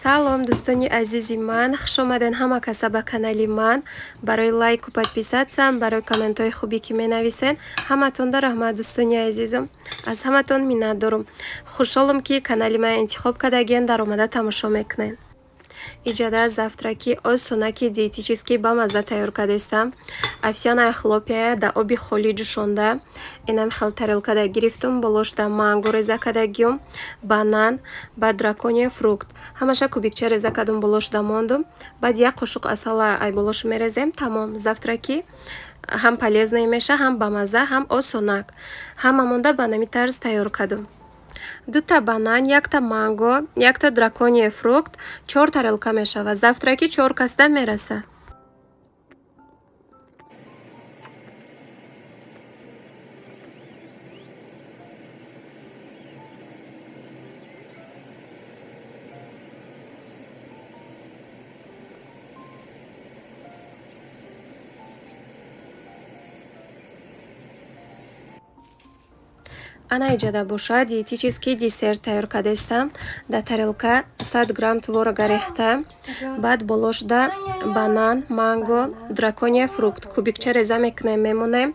Салом дӯстони азизи ман, хуш омаден ҳама каса ба канали ман. Барои лайку подписатсиям, барои комментҳои хубе ки менависен ҳаматонда раҳмат дӯстони азизам. Аз ҳаматон миннат дорам. Хушҳолам ки канали ман интихоб кардаген дар омада тамошо мекунед. Иҷода завтраки осонаки диетически ба мазза тайёр кардастам. Овсяная хлопья да оби холӣ ҷӯшонда. Инам хел тарелкада гирифтум, болошда манго реза кардагиём, банан, баъд дракония фрукт. Ҳамаша кубикча реза кардум, болошда мондум. Баъд як қошуқ асала ай болош мерезем. Тамом. Завтраки ҳам полезное меша, ҳам ба мазза, ҳам осонак. Ҳама монда ба нами тарз тайёр кардум. 2 банан, 1 манго, 1 дракония фрукт, 4 тарелка мешавад. Завтраки 4 касда мерасад. Ана иҷода бошад диетический десерт тайёр кардастам. Дар тарелка 100 грамм творога рехта, баъд болошда банан, манго, дракония фрукт кубикча реза мекунем, мемонем.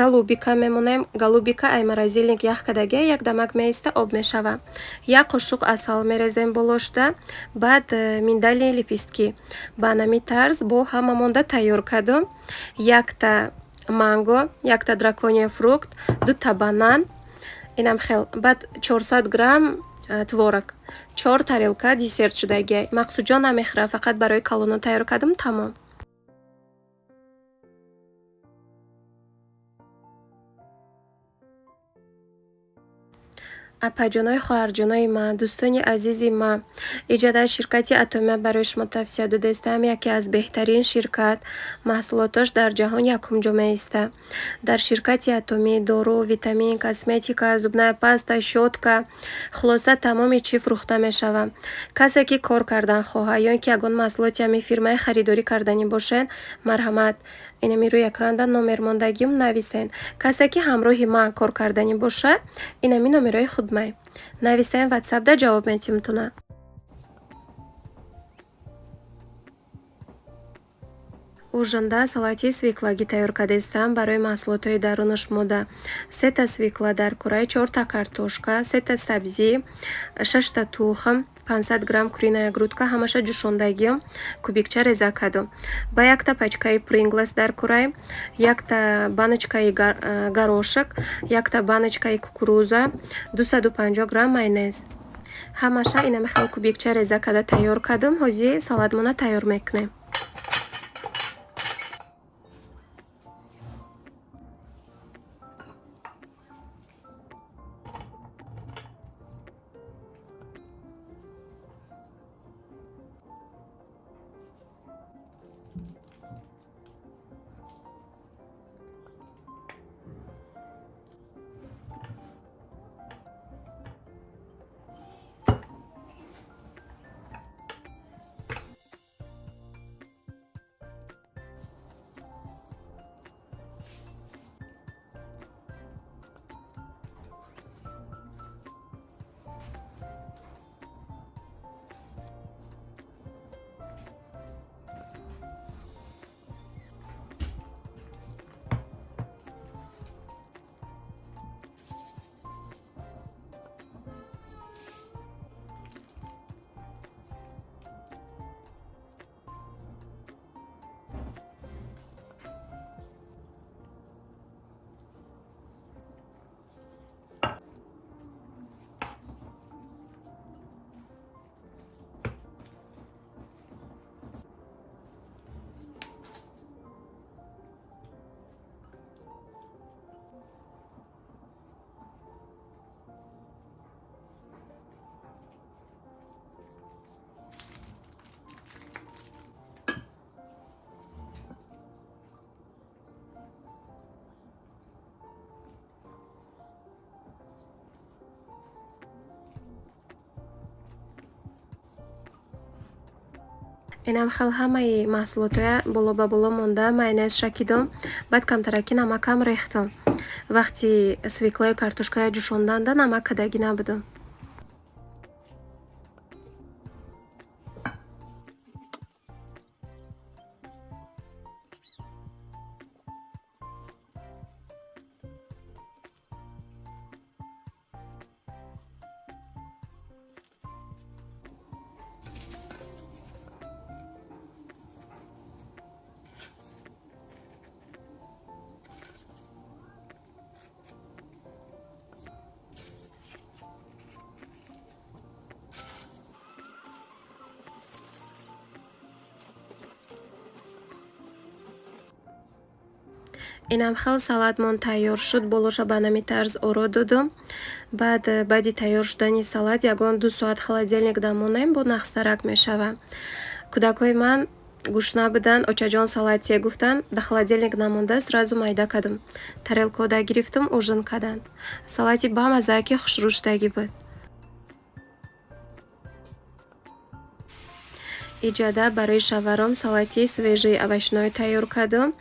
Голубика мемонем. Голубика ай морозилник ях кардаги 1 дамак меиста об мешава. 1 қошуқ асал мерезем болошда, баъд миндали лепестки. Ба нами тарз бо ҳама монда тайёр кардум. 1 манго, 1 дракония фрукт, 2 банан. Инам хел. Баъд 400 грамм творог. 4 тарелка десерт шудаги. Мақсуҷон намехӯра, фақат барои калоно тайёр кардам. Тамом. Апаҷонои хоҳарҷонои ман, дӯстони азизи ман, иҷода ширкати Атомия барои шумо тавсия додастам. Яке аз беҳтарин ширкат, маҳсулотош дар ҷаҳон якумҷо меиста. Дар ширкати Атомӣ дору, витамин, косметика, зубная паста, щётка, хулоса тамоми чӣ фурӯхта мешавад. Касе ки кор кардан хоҳад ё ин ки ягон маҳсулоти ҳамин фирмаи харидорӣ карданӣ бошед, марҳамат, инами рӯи экрана номер мондагим нависен. Касе ки ҳамроҳи ман кор карданӣ бошад, инами номерои худмай нависен, ватсапда ҷавоб медиҳам метавонад. Ужинда салати свеклаги тайёр кардастам барои маҳсулотҳои дарунаш мода. 3 свекла дар кураи, 4 картошка, 3 сабзӣ, 6 тухм, 500 грамм куриная грудка, ҳамаша ҷӯшондагиём, кубикча реза кардум. Ба 1 пачкаи Pringles дар кураи, 1 баночкаи горошек, 1 баночкаи кукуруза, 250 грамм майонез. Ҳамаша инами хел кубикча реза карда тайёр кардум. Ҳозир салатмона тайёр мекунем. Инам хел ҳамаи маҳсулотҳоя боло ба боло монда майонез шакидам, баъд камтараки намакам рехтам. Вақти свеклаю картошкая ҷӯшонданда намак кадагӣ набудам. Инам хел салатмон тайёр шуд. Болоша ба нами тарз оро додам. Баъди тайёр шудани салат ягон 2 соат холодильник дамонем, бо нахсарак мешава. Кӯдакҳои ман гӯш набуданд, очаҷон салатие гуфтанд, да холодильник намонда сразу майда кардам. Тарелкода гирифтам, ужин карданд. Салати бамазза ки хушрӯштагӣ буд. Иҷада барои шаваром салати свежии овощной тайёр кардам.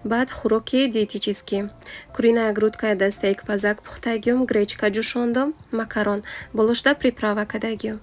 Баъд хӯроки диетический. Куриная грудка да стейк пазак пухтагиём, гречка ҷӯшондам, макарон, болошта приправа кардагиём.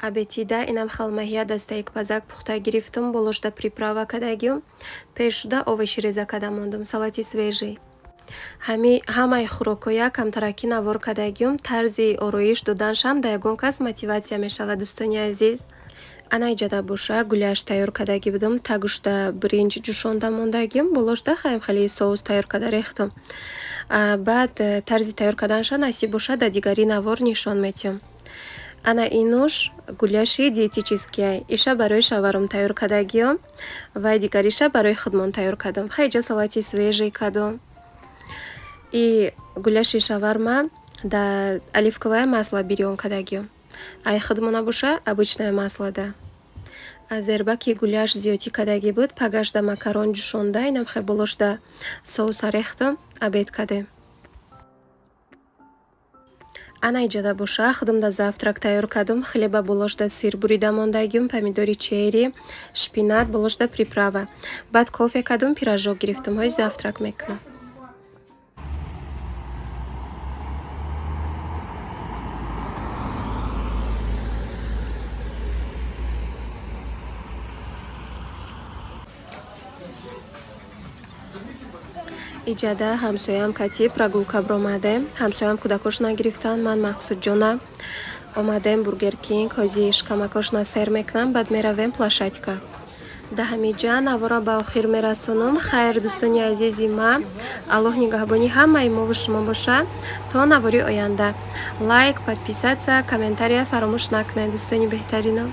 Абетида инам халмаҳия да стейк пазак пухта гирифтам, болошта приправа кардагиём. Пешшуда овощи реза карда мондам, салати свежий. Ҳамаи хӯрокҳо якам таракӣ навор кардагиём. Тарзи ороиш доданашам да ягон кас мотиватсия мешавад. Дӯстони азиз, ана иҷада боша гуляш тайёр кардагӣ будам. Тагушта бринҷ ҷӯшонда мондагиём, болошта хеле соус тайёр карда рехтам. Баъд тарзи тайёр карданаша насиб боша да дигари навор нишон медиҳам. Ана инуш гуляши диетический. Иша барои шаваром тайёр кардагиём ва дигариша барои худмон тайёр кардам. Хеҷа салати свежий кардам. И гуляши шаварма да оливковое масло бирён кардагиём. Ай худмона боша обычное масло да. Азербаки гуляш зиёдӣ кардагӣ буд. Пагашда макарон ҷӯшонда инам хе болошда соуса рехтам, обед кардем. Ана иҷада боша худам завтрак тайёр кардам. Хлеба болошда сир бурида мондагиём, помидори черри, шпинат, болошда приправа. Баъд кофе кардам, пирожок гирифтам. Ҳои завтрак мекунам. Иҷада ҳамсоям Кати прогулка бромадем. Ҳамсоям кӯдакошна гирифтанд, ман Мақсудҷона омадем Бургер Кинг, ҳозир шкамакошна сер мекунам, баъд меравем площадка. Да ҳамиҷа навора ба охир мерасонам. Хайр, дӯстони азизи ман, Аллоҳ нигаҳбони ҳамаи мову шумо боша. То навори оянда. Лайк, подписаться, комментария фаромӯш накунед, дӯстони беҳтаринам.